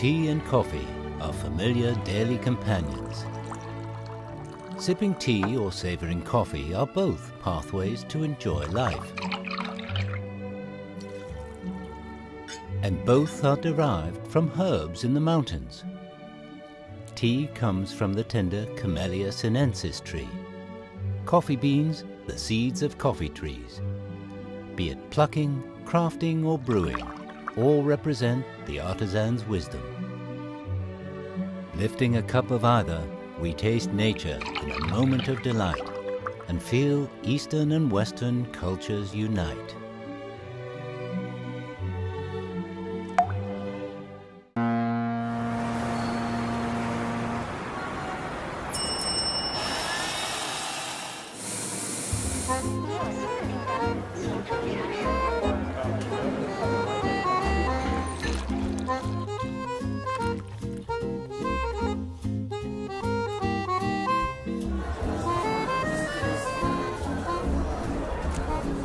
Tea and coffee are familiar daily companions. Sipping tea or savouring coffee are both pathways to enjoy life. And both are derived from herbs in the mountains. Tea comes from the tender Camellia sinensis tree. Coffee beans, the seeds of coffee trees. Be it plucking, crafting or brewing, all represent the artisan's wisdom. Lifting a cup of either, we taste nature in a moment of delight and feel Eastern and Western cultures unite.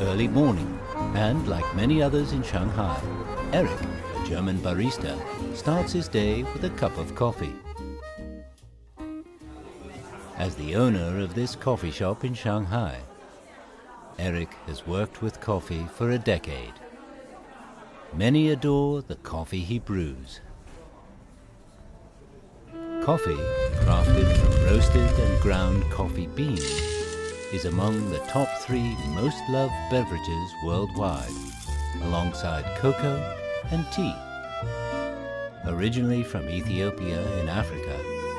Early morning, and like many others in Shanghai, Eric, a German barista, starts his day with a cup of coffee. As the owner of this coffee shop in Shanghai, Eric has worked with coffee for a decade. Many adore the coffee he brews. Coffee, crafted from roasted and ground coffee beans, is among the top 3 most loved beverages worldwide, alongside cocoa and tea. Originally from Ethiopia in Africa,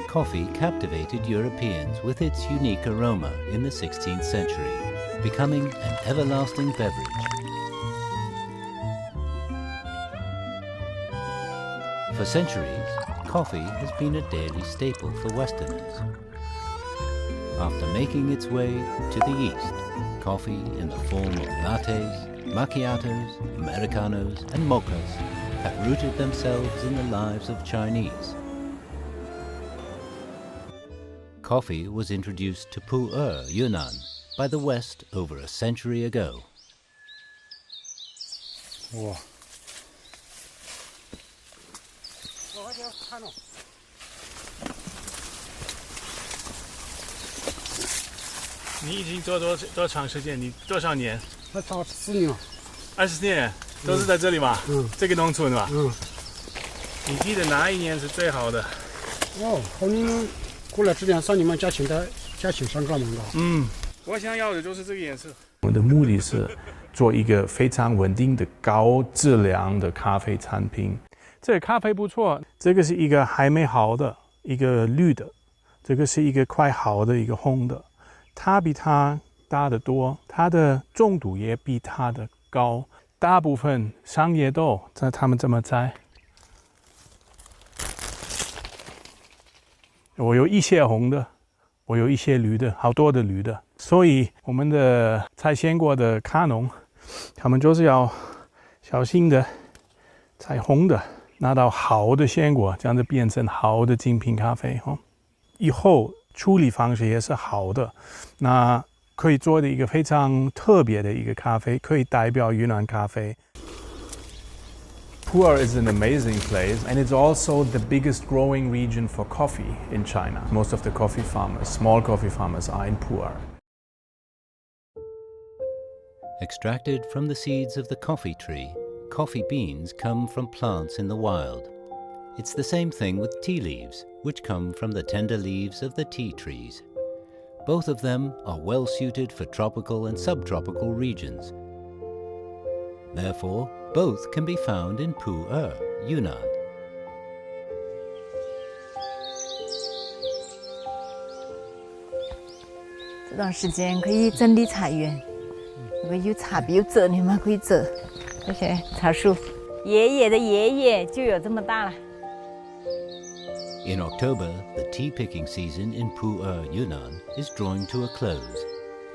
coffee captivated Europeans with its unique aroma in the 16th century, becoming an everlasting beverage. For centuries, coffee has been a daily staple for Westerners. After making its way to the East, coffee in the form of lattes, macchiatos, americanos and mochas have rooted themselves in the lives of Chinese. Coffee was introduced to Pu'er, Yunnan, by the West over a century ago. Wow. 你已经做多长时间？你多少年？他超10年了。20年都是在这里嘛？这个农村嘛？你记得哪一年是最好的？后年过了这2、3年嘛，加钱上岗嘛。我想要的就是这个颜色。我们的目的是做一个非常稳定的高质量的咖啡产品。这个咖啡不错，这个是一个还没好的，一个绿的，这个是一个快好的，一个红的。它比它大得多，它的重度也比它的高。大部分商业豆他们这么摘。我有一些红的，我有一些绿的，好多的绿的。所以我们的采鲜果的咖农，他们就是要小心的采红的，拿到好的鲜果，这样子变成好的精品咖啡。以后处理方式也是好的，那可以做的一个非常特别的一个咖啡，可以代表云南咖啡。Pu'er is an amazing place, and it's also the biggest growing region for coffee in China. Most of the coffee farmers, small coffee farmers, are in Pu'er. Extracted from the seeds of the coffee tree, coffee beans come from plants in the wild. It's the same thing with tea leaves, which come from the tender leaves of the tea trees. Both of them are well suited for tropical and subtropical regions. Therefore, both can be found in Pu'er, Yunnan. 这段时间可以整理茶园，如果有茶比有折的嘛，可以折。这些茶树，爷爷的爷爷就有这么大了。In October, the tea picking season in Pu'er, Yunnan is drawing to a close.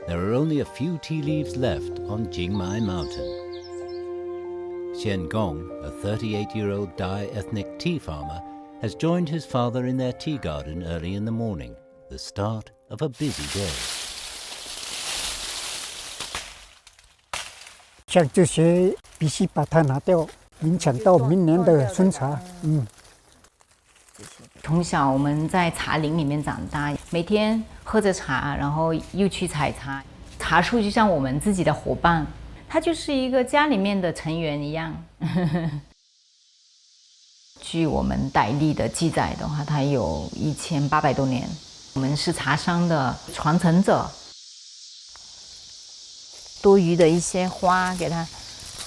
There are only a few tea leaves left on Jingmai Mountain. Xian Gong, a 38-year-old Dai ethnic tea farmer, has joined his father in their tea garden early in the morning, the start of a busy day. 像这些必须把它拿掉，影响到明年的春茶。从小我们在茶林里面长大，每天喝着茶，然后又去采茶。茶树就像我们自己的伙伴，它就是一个家里面的成员一样。据我们傣历的记载的话，它有1800多年。我们是茶商的传承者，多余的一些花给它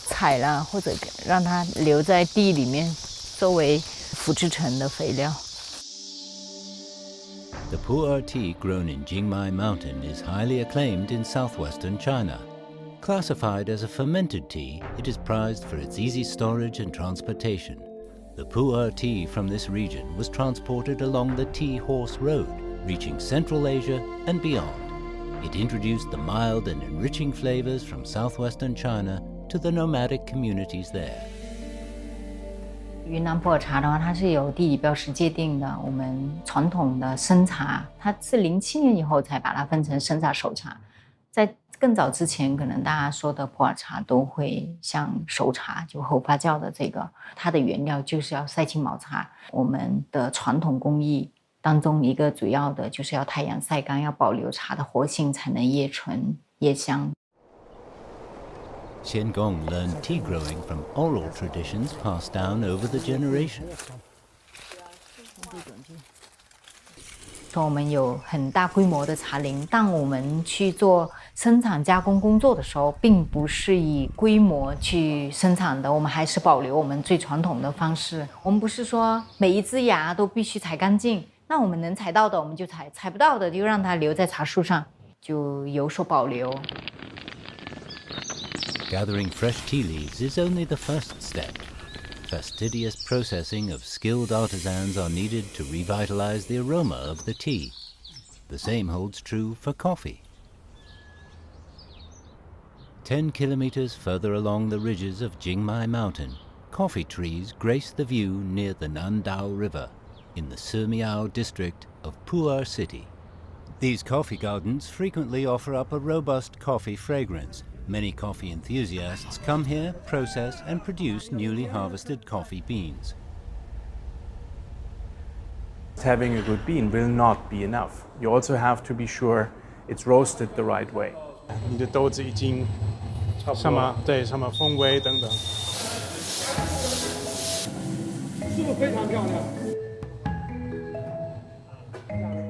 采了，或者让它留在地里面，作为腐殖层的肥料。The pu'er tea grown in Jingmai Mountain is highly acclaimed in southwestern China. Classified as a fermented tea, it is prized for its easy storage and transportation. The pu'er tea from this region was transported along the Tea Horse Road, reaching Central Asia and beyond. It introduced the mild and enriching flavors from southwestern China to the nomadic communities there. 云南普洱茶的话，它是有地理标识界定的。我们传统的生茶，它是07年以后才把它分成生茶、熟茶。在更早之前，可能大家说的普洱茶都会像熟茶，就后发酵的这个，它的原料就是要晒青毛茶。我们的传统工艺当中一个主要的就是要太阳晒干，要保留茶的活性，才能叶醇、叶香。Xian Gong learned tea growing from oral traditions passed down over the generation. 说我们有很大规模的茶林，当我们去做生产加工工作的时候，并不是以规模去生产的，我们还是保留我们最传统的方式。我们不是说每一枝芽都必须采干净，那我们能采到的我们就采，采不到的就让它留在茶树上，就有所保留。Gathering fresh tea leaves is only the first step. Fastidious processing of skilled artisans are needed to revitalize the aroma of the tea. The same holds true for coffee. 10 kilometers further along the ridges of Jingmai Mountain, coffee trees grace the view near the Nandao River in the Simiao district of Pu'er City. These coffee gardens frequently offer up a robust coffee fragrance. Many coffee enthusiasts come here, process and produce newly harvested coffee beans. Having a good bean will not be enough. You also have to be sure it's roasted the right way. 你的豆子已经什么对什么风味等等。是不是非常漂亮？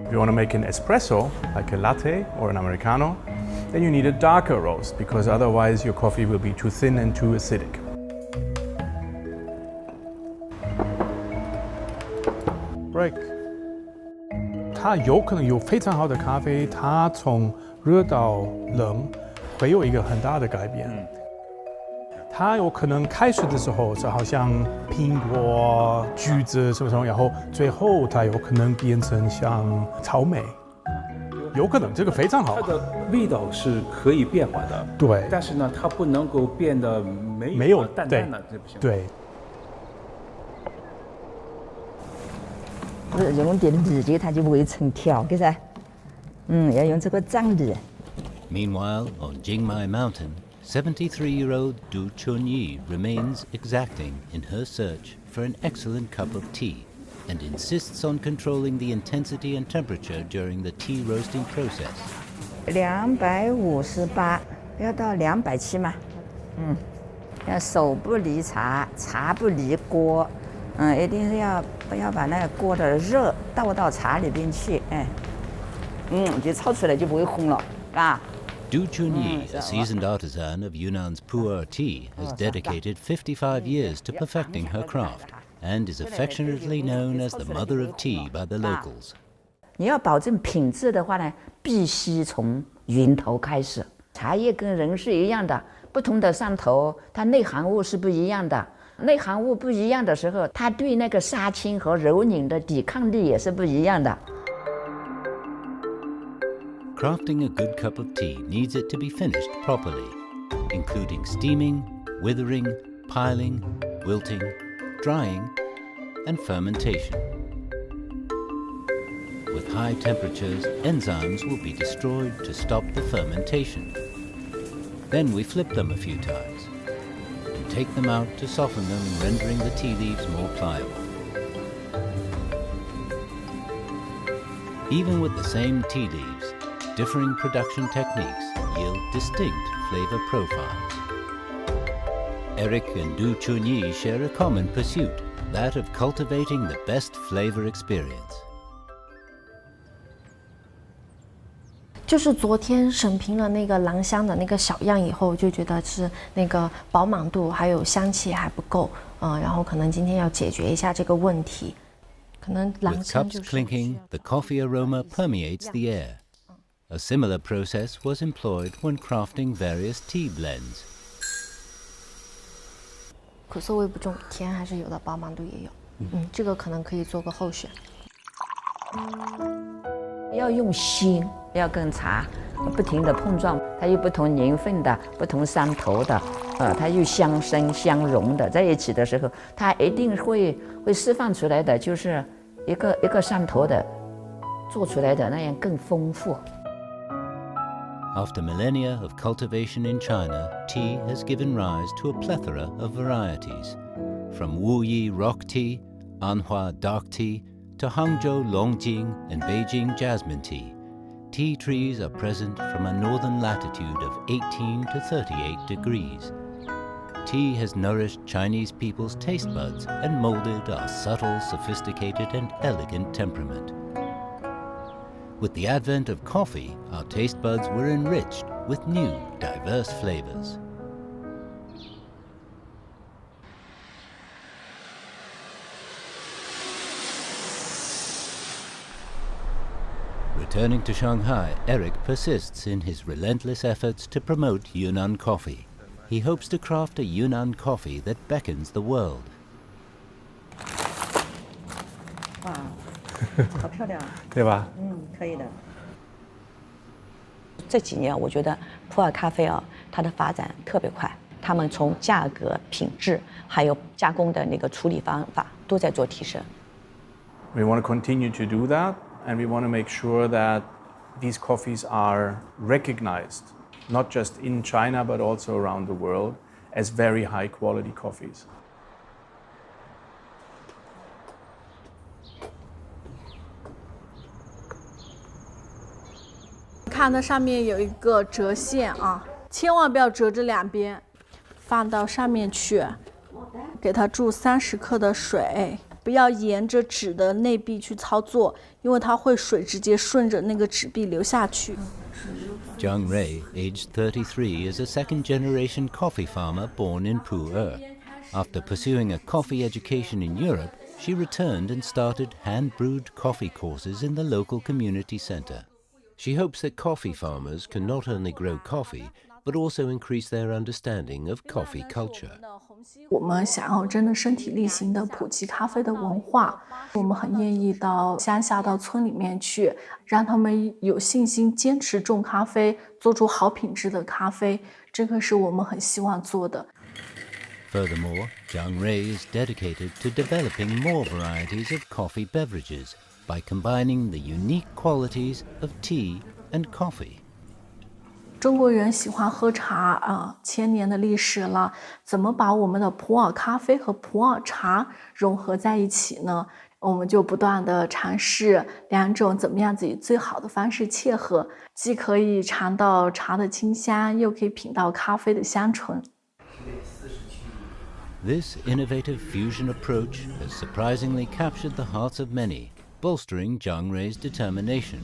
If you want to make an espresso, like a latte or an americano, then you need a darker roast because otherwise your coffee will be too thin and too acidic. Break. 它有可能有非常好的咖啡，它从热到冷会有一个很大的改变。它有可能开始的时候是好像苹果、橘子什么什么，然后最后它有可能变成像草莓。有可能这个非常好，它的味道是可以变化的，对，但是呢，它不能够变得没有淡淡的，这不行。对。不是用点米酒，它就不会成条，对噻。要用这个长米。 Meanwhile, on Jingmai Mountain, 73-year-old Du Chunyi remains exacting in her search for an excellent cup of tea, and insists on controlling the intensity and temperature during the tea roasting process. 258要到270嘛，要手不离茶，茶不离锅，一定是要把那个锅的热倒到茶里边去，就炒出来就不会红了，啊。 Du Chunyi, a seasoned artisan of Yunnan's pu'er tea, has dedicated 55 years to perfecting her craft, and is affectionately known as the mother of tea by the locals. 你要保证品质的话呢，必须从源头开始。茶叶跟人是一样的，不同的上头，它内含物是不一样的。内含物不一样的时候，它对那个杀青和揉捻的抵抗力也是不一样的。 Crafting a good cup of tea needs it to be finished properly, including steaming, withering, piling, wilting, drying, and fermentation. With high temperatures, enzymes will be destroyed to stop the fermentation. Then we flip them a few times and take them out to soften them, rendering the tea leaves more pliable. Even with the same tea leaves, differing production techniques yield distinct flavor profiles. Eric and Du Chunyi share a common pursuit, that of cultivating the best flavor experience. 就是昨天审评了那个兰香的那个小样以后，就觉得是那个饱满度还有香气还不够，然后可能今天要解决一下这个问题。可能兰香 With cups clinking, the coffee aroma permeates the air. A similar process was employed when crafting various tea blends. 苦涩味不重，甜还是有的，饱满度也有。这个可能可以做个候选。要用心，要跟茶不停的碰撞，它有不同年份的、不同山头的，它又相生相融的，在一起的时候，它一定会释放出来的，就是一个山头的做出来的那样更丰富。After millennia of cultivation in China, tea has given rise to a plethora of varieties. From Wuyi rock tea, Anhua dark tea, to Hangzhou Longjing and Beijing jasmine tea, tea trees are present from a northern latitude of 18 to 38 degrees. Tea has nourished Chinese people's taste buds and molded our subtle, sophisticated and elegant temperament. With the advent of coffee, our taste buds were enriched with new, diverse flavors. Returning to Shanghai, Eric persists in his relentless efforts to promote Yunnan coffee. He hopes to craft a Yunnan coffee that beckons the world. 哇，好漂亮，对吧？可以的。这几年，我觉得普洱咖啡它的发展特别快，他们从价格、品质，还有加工的那个处理方法都在做提升。We want to continue to do that, and we want to make sure that these coffees are recognized, not just in China but also around the world, as very high quality coffees. 看它上面有一个折线啊，千万不要折着两边，放到上面去，给它注30克的水，不要沿着纸的内壁去操作，因为它会水直接顺着那个纸壁流下去。Zhang Rei, aged 33, is a second-generation coffee farmer born in Pu'er. After pursuing a coffee education in Europe, she returned and started hand-brewed coffee courses in the local community center. She hopes that coffee farmers can not only grow coffee, but also increase their understanding of coffee culture. 我们想要真的身体力行的普及咖啡的文化，我们很愿意到乡下到村里面去，让他们有信心坚持种咖啡，做出好品质的咖啡，这个是我们很希望做的。Furthermore, Zhang Rei is dedicated to developing more varieties of coffee beverages by combining the unique qualities of tea and coffee. 中国人喜欢喝茶千年的历史了，怎么把我们的普洱咖啡和普洱茶融合在一起呢？我们就不断的尝试两种怎么样子以最好的方式切合，既可以尝到茶的清香，又可以品到咖啡的香醇。This innovative fusion approach has surprisingly captured the hearts of many, bolstering Zhang Rei's determination.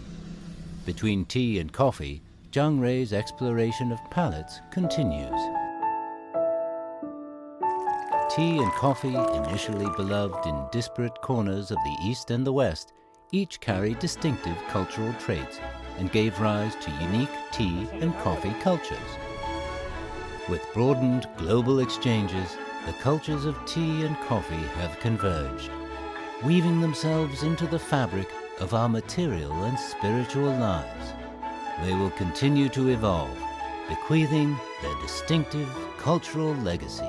Between tea and coffee, Zhang Rei's exploration of palates continues. Tea and coffee, initially beloved in disparate corners of the East and the West, each carry distinctive cultural traits and gave rise to unique tea and coffee cultures. With broadened global exchanges, the cultures of tea and coffee have converged, weaving themselves into the fabric of our material and spiritual lives. They will continue to evolve, bequeathing their distinctive cultural legacy.